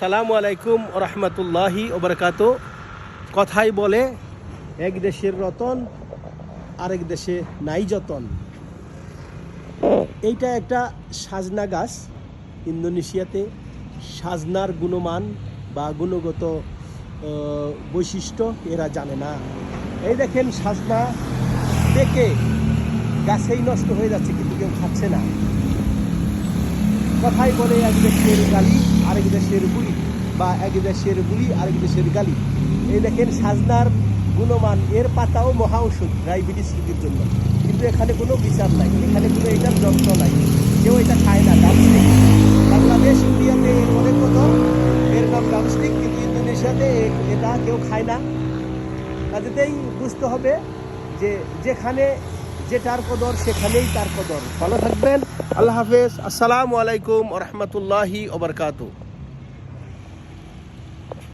আসসালামু আলাইকুম রহমতুল্লাহি ওবরকাত। কথাই বলে এক দেশের রতন আরেক দেশে নাই যতন। এইটা একটা সাজনা গাছ। ইন্দোনেশিয়াতে সাজনার গুণমান বা গুণগত বৈশিষ্ট্য এরা জানে না। এই দেখেন সাজনা পেকে গাছেই নষ্ট হয়ে যাচ্ছে, কিন্তু কেউ খাচ্ছে না। কথাই বলে এক দেশের গালি আরেক দেশের বুলি, বা এক দেশের বুলি আরেক দেশের গালি। এই দেখেন সাজনার গুণমান, এর পাতাও মহা ওষুধ ডায়াবেটিস রোগীর জন্য, কিন্তু এখানে কোনো বিচার নাই, এখানে কোনো এটার যত্ন নাই, কেউ এটা খায় না। ডামস্টিক বাংলাদেশ ইন্ডিয়াতে এর অনেক কদর, এর নাম ডামস্টিক, কিন্তু ইন্দোনেশিয়াতে এটা কেউ খায় না। কাজেতেই বুঝতে হবে যে যেখানে যেটার কদর সেখানেই তার কদর। ভালো থাকবেন, আল্লাহ হাফেজ, আসসালামু আলাইকুম রহমতুল্লাহি ওবরকাতুহ।